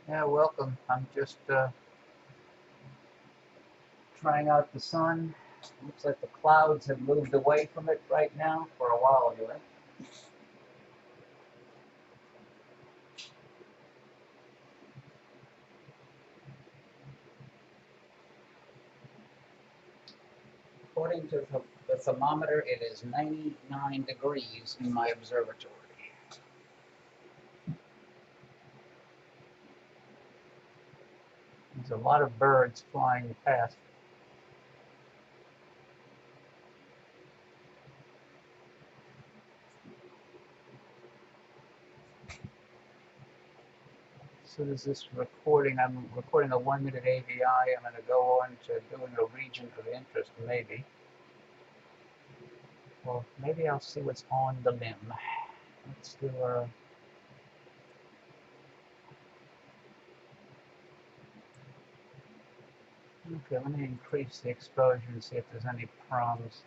Yeah, welcome. I'm just trying out the sun. Looks like the clouds have moved away from it right now, for a while anyway. According to the thermometer, it is 99 degrees in my observatory. There's a lot of birds flying past. So there's this recording. I'm recording a 1-minute AVI. I'm going to go on to doing a region of interest, maybe. Well, maybe I'll see what's on the limb. Let's do a... Okay, let me increase the exposure and see if there's any problems.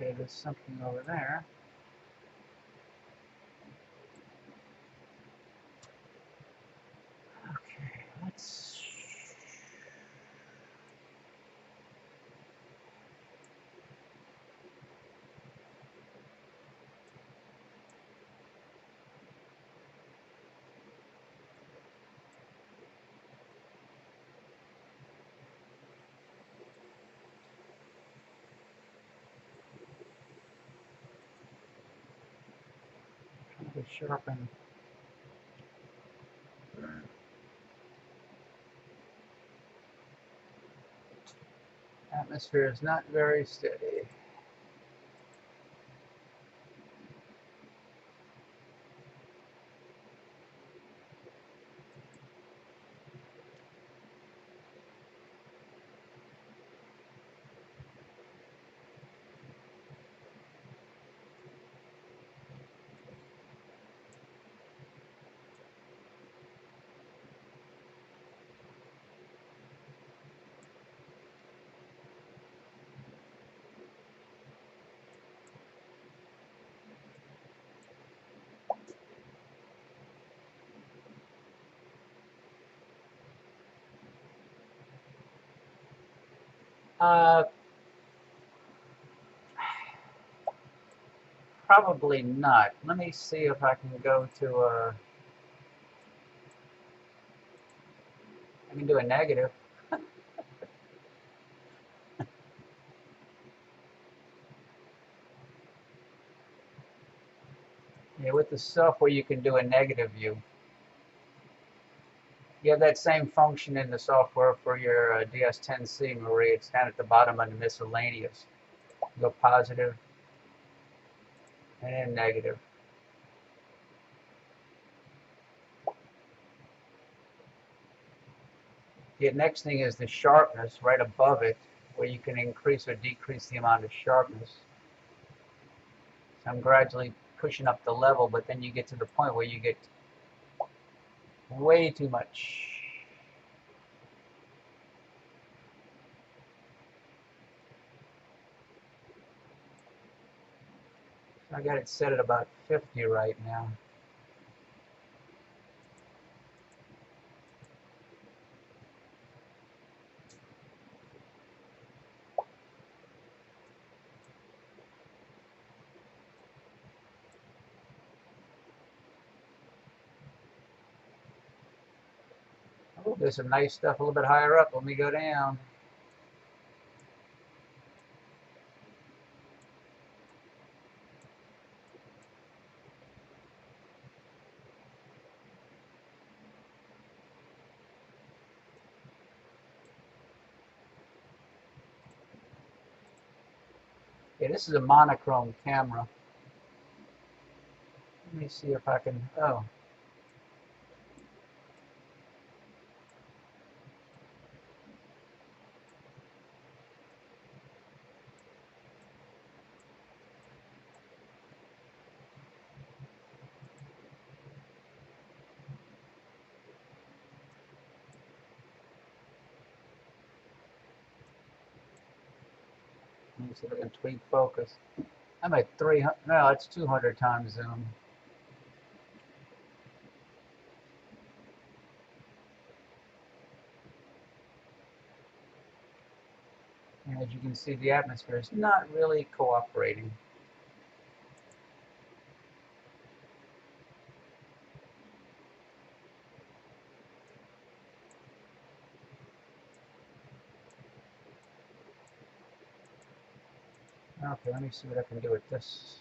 Okay, there's something over there. Okay, let's... try to sharpen. Atmosphere is not very steady. Uh, Probably not. Let me see if I can go to a... I can do a negative. Yeah, with the software you can do a negative view. You have that same function in the software for your DS10C, Marie. It's down at the bottom under miscellaneous. Go positive and negative. The next thing is the sharpness right above it, where you can increase or decrease the amount of sharpness. So I'm gradually pushing up the level, but then you get to the point where you get way too much. So I got it set at about 50 right now. Oh, there's some nice stuff a little bit higher up. Let me go down. Yeah, this is a monochrome camera. Let me see if I can... Oh. Let me see if I can tweak focus. I'm at 300. No, it's 200 times zoom. And as you can see, the atmosphere is not really cooperating. Okay, let me see what I can do with this.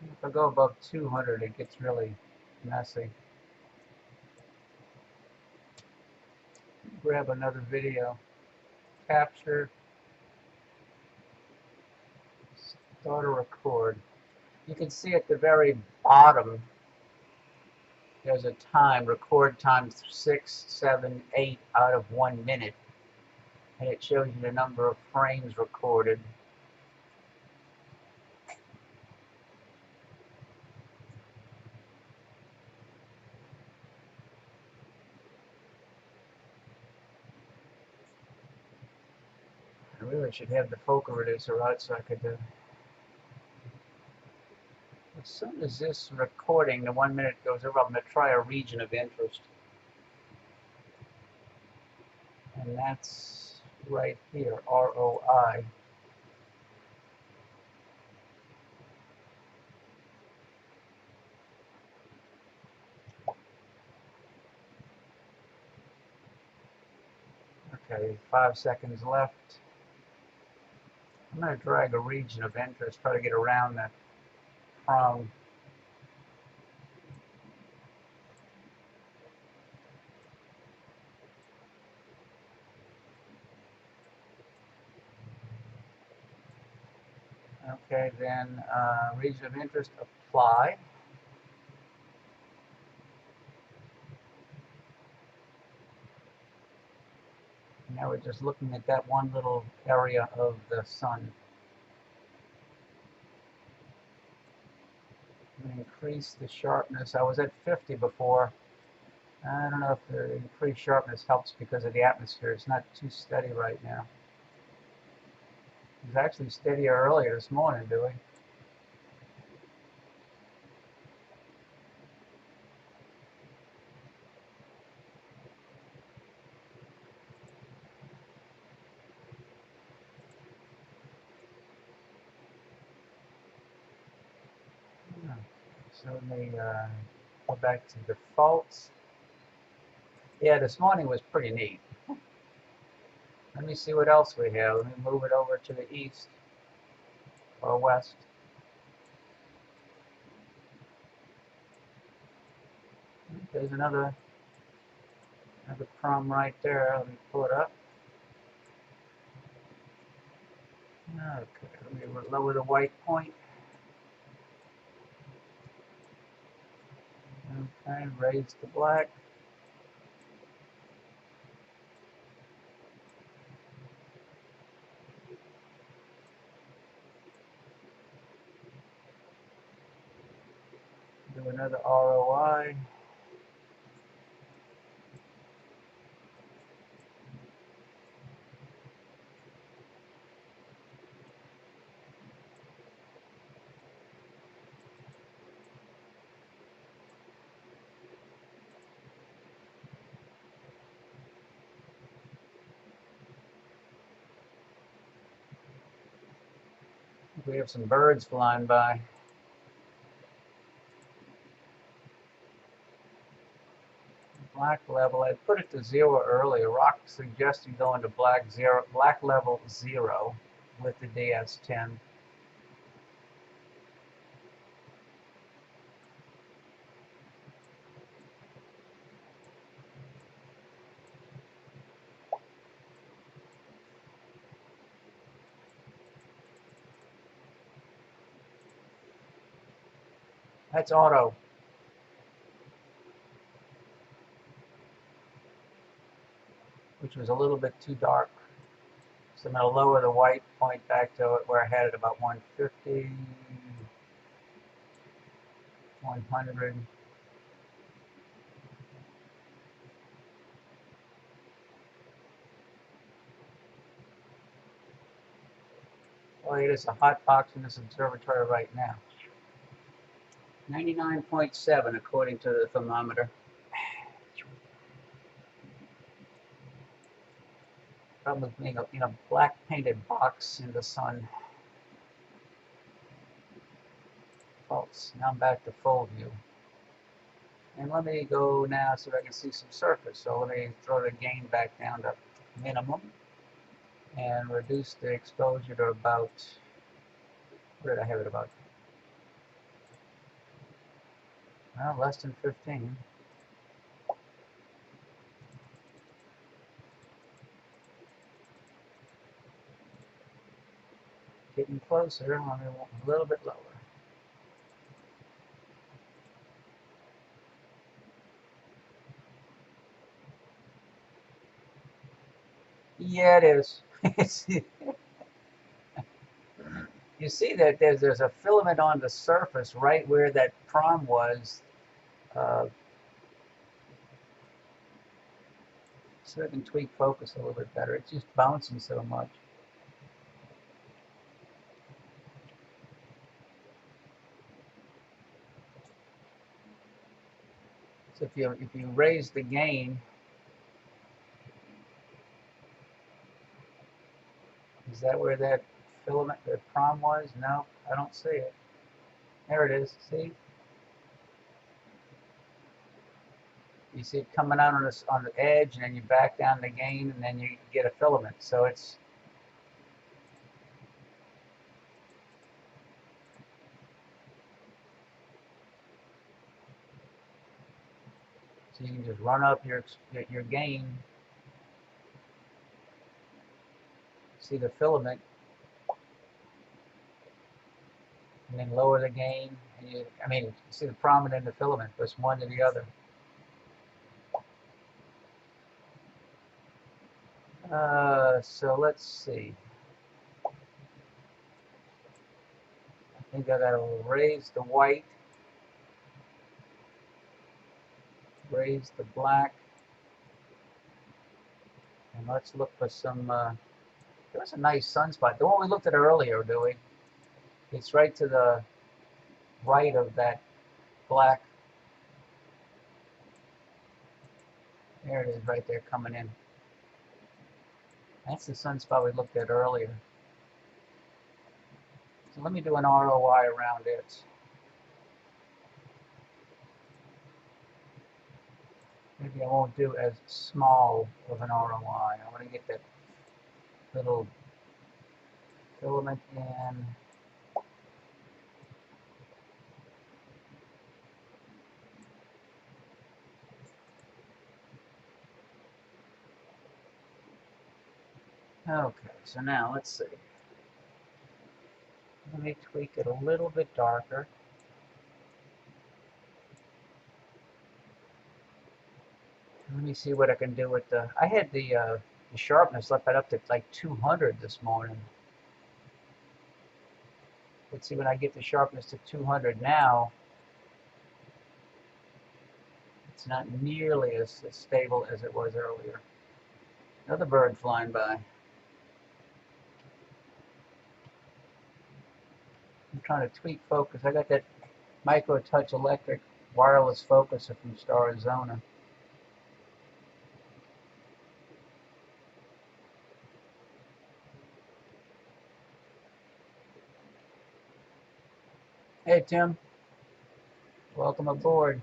If I go above 200, it gets really messy. Grab another video, capture, start a record. You can see at the very bottom, there's a time, record time 6, 7, 8 out of 1 minute. And it shows you the number of frames recorded. I really should have the focal reducer out so I could as soon as this recording, the 1 minute goes over, I'm going to try a region of interest. And that's right here, ROI. Okay, 5 seconds left. I'm going to drag a region of interest, try to get around that prong. Okay, then region of interest, apply. Now we're just looking at that one little area of the sun. I'm going to increase the sharpness. I was at 50 before. I don't know if the increased sharpness helps because of the atmosphere. It's not too steady right now. It was actually steadier earlier this morning, Dewey. So let me go back to defaults. Yeah, this morning was pretty neat. Let me see what else we have. Let me move it over to the east or west. There's another crumb right there. Let me pull it up. Okay, let me lower the white point. Okay, raise the black. Do another ROI. We have some birds flying by. Black level, I put it to 0 earlier. Rock suggested going to black level 0 with the DS10. That's auto. Which was a little bit too dark. So I'm going to lower the white point back to where I had it about 150, 100. Well, it is a hot box in this observatory right now. 99.7 according to the thermometer. Problem with being in a black painted box in the sun. False. Now I'm back to full view. And let me go now so I can see some surface. So let me throw the gain back down to minimum and reduce the exposure to about, what did I have it about? Well, less than 15. Getting closer, let me a little bit lower. Yeah, it is. You see that there's a filament on the surface right where that prom was. So I can tweak focus a little bit better. It's just bouncing so much. So if you raise the gain, is that where that filament, the prom was? No, I don't see it. There it is. See? You see it coming out on the edge, and then you back down the gain, and then you get a filament. So it's so you can just run up your gain. See the filament, and then lower the gain. And you see the prominent in the filament, just one to the other. So let's see. I think I gotta raise the white, raise the black, and let's look for some. There was a nice sunspot. The one we looked at earlier, Dewey. It's right to the right of that black. There it is, right there, coming in. That's the sunspot we looked at earlier. So let me do an ROI around it. Maybe I won't do as small of an ROI. I want to get that little filament in. Okay, so now let's see. Let me tweak it a little bit darker. Let me see what I can do with the. I had the sharpness up to like 200 this morning. Let's see when I get the sharpness to 200 now. It's not nearly as stable as it was earlier. Another bird flying by. I'm trying to tweak focus. I got that Micro Touch electric wireless focuser from Arizona. Hey Tim, welcome aboard.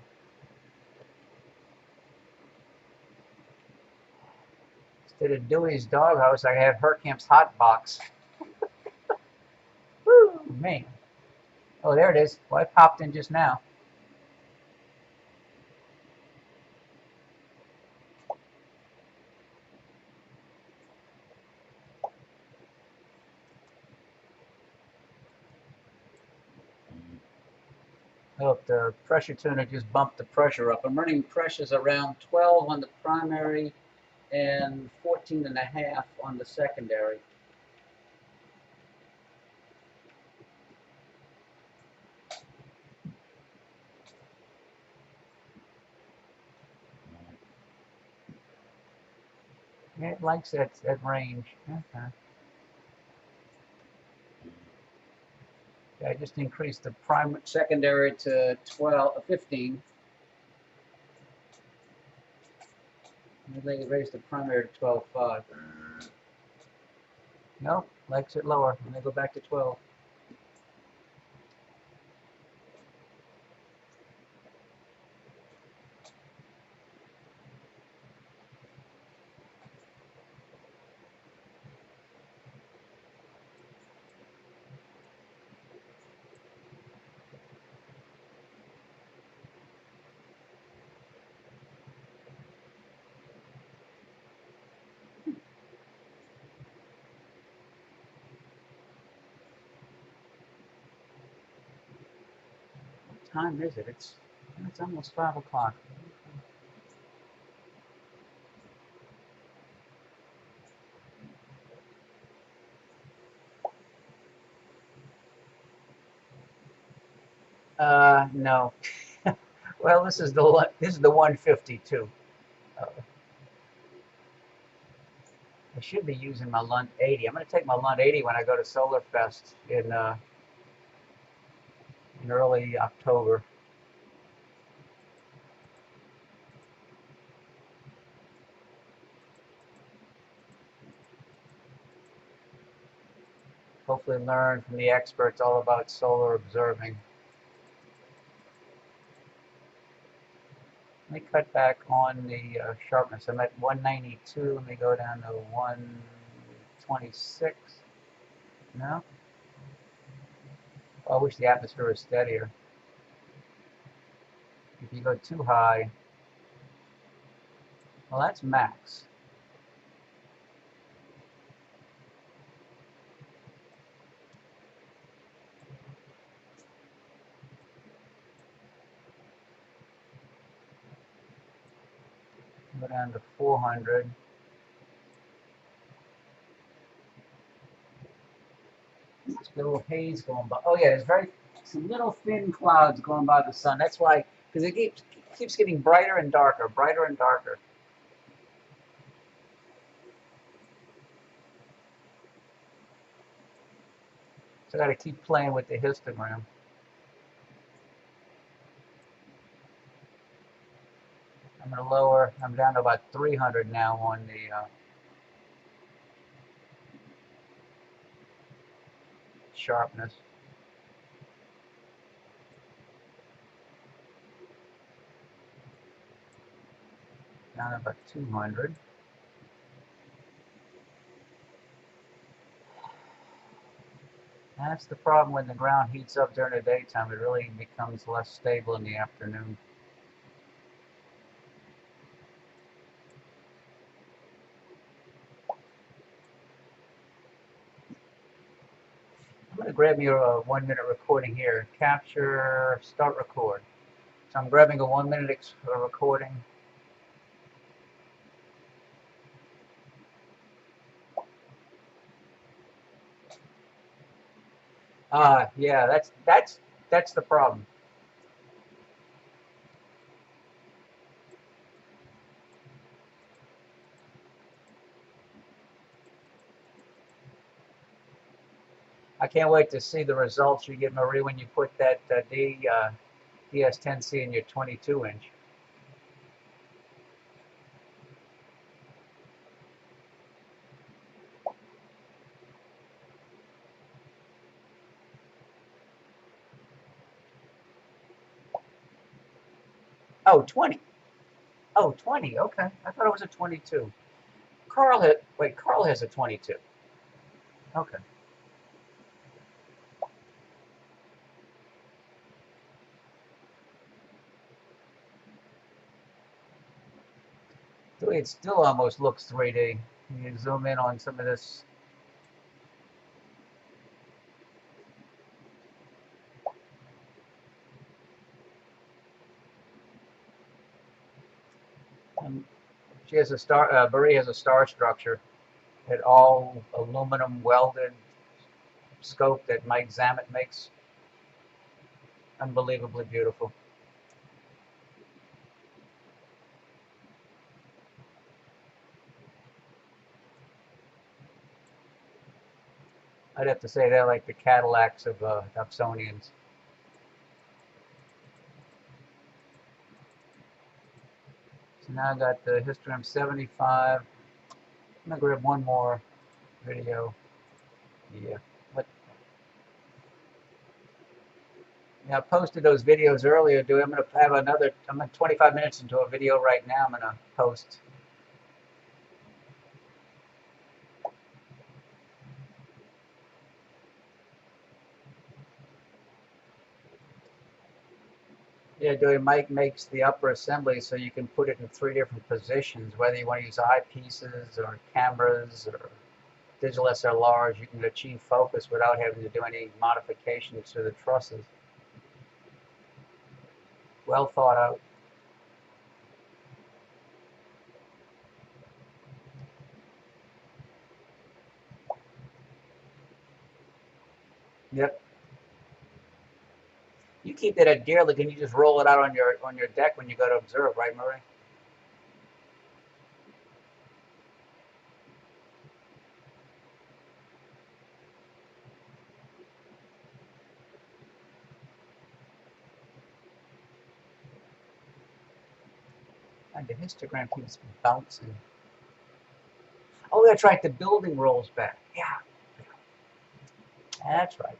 Instead of Dewey's doghouse, I have Herkamp's hot box. Woo, man. Oh, there it is. Well, I popped in just now. Oh, the pressure tuner just bumped the pressure up. I'm running pressures around 12 on the primary and 14.5 on the secondary. Yeah, it likes that range. Okay. Yeah, I just increased the secondary to 15. Maybe raise the primary to 12.5. Nope, likes it lower. I'm gonna go back to 12. What time is it? It's almost 5 o'clock. No. Well, this is the 152. Uh, I should be using my Lunt 80. I'm going to take my Lunt 80 when I go to Solar Fest in early October. Hopefully learn from the experts all about solar observing. Let me cut back on the sharpness. I'm at 192. Let me go down to 126. No? Oh, I wish the atmosphere was steadier. If you go too high, well, that's max. Go down to 400. There's a little haze going by. Oh yeah, there's some little thin clouds going by the sun. That's why, because it keeps getting brighter and darker, brighter and darker. So I got to keep playing with the histogram. I'm going to lower. I'm down to about 300 now on the sharpness. Down to about 200. That's the problem when the ground heats up during the daytime. It really becomes less stable in the afternoon. I'm going to grab me a 1-minute recording here. Capture, start record. So I'm grabbing a 1-minute recording. Yeah, that's the problem. I can't wait to see the results you get, Marie, when you put that DS10C in your 22-inch. Oh, 20. Oh, 20. Okay. I thought it was a 22. Carl has a 22. Okay. It still almost looks 3D. You zoom in on some of this. She has a star. Marie has a star structure, at all aluminum welded scope that Mike Zammit makes. Unbelievably beautiful. I'd have to say they're like the Cadillacs of Dobsonians. So now I got the histogram 75. I'm gonna grab one more video. Yeah. What? Yeah, I posted those videos earlier. I'm gonna have another. I'm at 25 minutes into a video right now. I'm gonna post. Yeah, Mike makes the upper assembly so you can put it in 3 different positions, whether you want to use eyepieces or cameras or digital SLRs. You can achieve focus without having to do any modifications to the trusses. Well thought out. Yep. You keep that at deer, can you just roll it out on your deck when you go to observe, right, Murray? And the histogram keeps bouncing. Oh, that's right. The building rolls back. Yeah, that's right.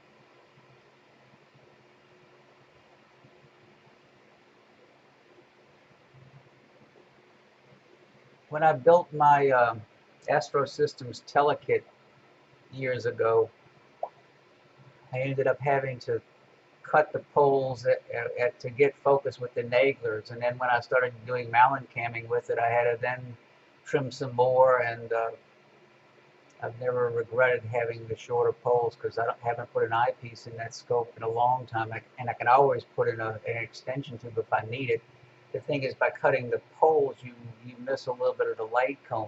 When I built my Astro Systems telekit years ago, I ended up having to cut the poles to get focus with the naglers, and then when I started doing MallinCamming with it, I had to then trim some more, and I've never regretted having the shorter poles because haven't put an eyepiece in that scope in a long time, and I can always put in an extension tube if I need it. The thing is, by cutting the poles, you miss a little bit of the light cone,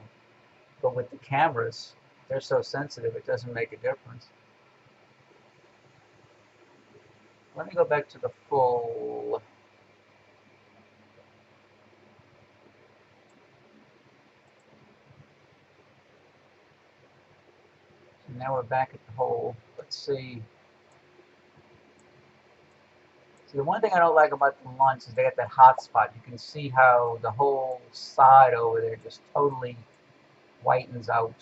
but with the cameras, they're so sensitive, it doesn't make a difference. Let me go back to the full. So now we're back at the whole. Let's see. See, the one thing I don't like about the Lunts is they got that hot spot. You can see how the whole side over there just totally whitens out.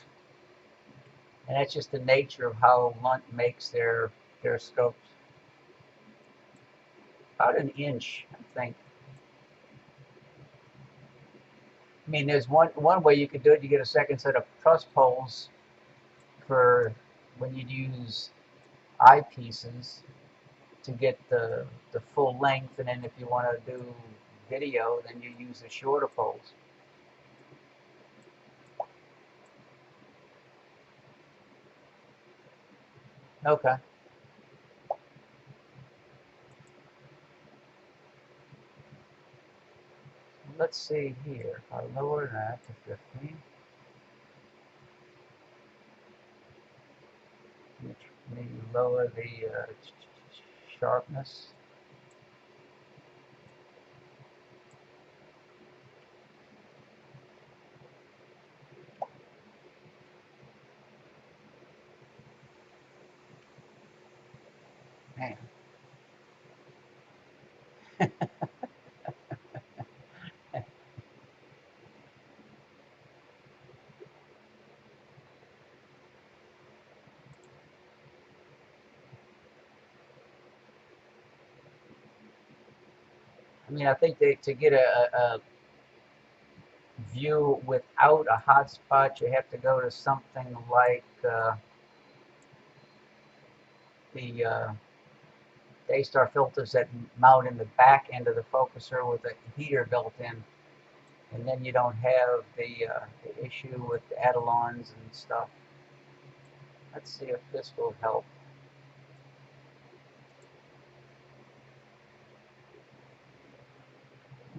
And that's just the nature of how Lunt makes their scopes. About an inch, I think. I mean, there's one way you could do it. You get a second set of truss poles for when you use eyepieces to get the full length, and then if you want to do video, then you use the shorter poles. Okay. Let's see here. If I lower that to 15. Maybe lower the sharpness. Man. I mean, I think to get a view without a hotspot, you have to go to something like the A-star filters that mount in the back end of the focuser with a heater built in, and then you don't have the issue with the Etalons and stuff. Let's see if this will help.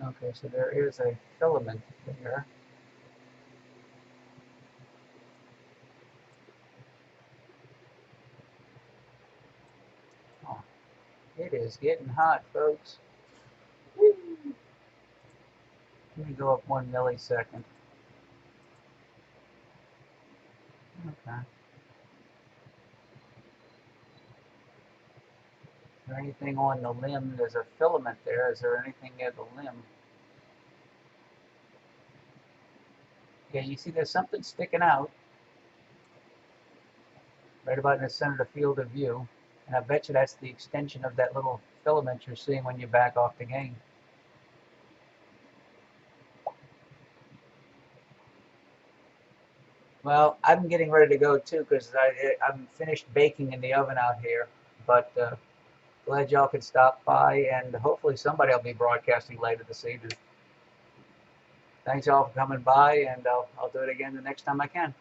Okay, so there is a filament there. It is getting hot, folks. Woo. Let me go up 1 millisecond. Okay. Is there anything on the limb? There's a filament there. Is there anything near the limb? Yeah, you see there's something sticking out right about in the center of the field of view. And I bet you that's the extension of that little filament you're seeing when you back off the game. Well, I'm getting ready to go too because I'm finished baking in the oven out here. But glad y'all could stop by, and hopefully somebody will be broadcasting later this evening. Thanks y'all for coming by, and I'll do it again the next time I can.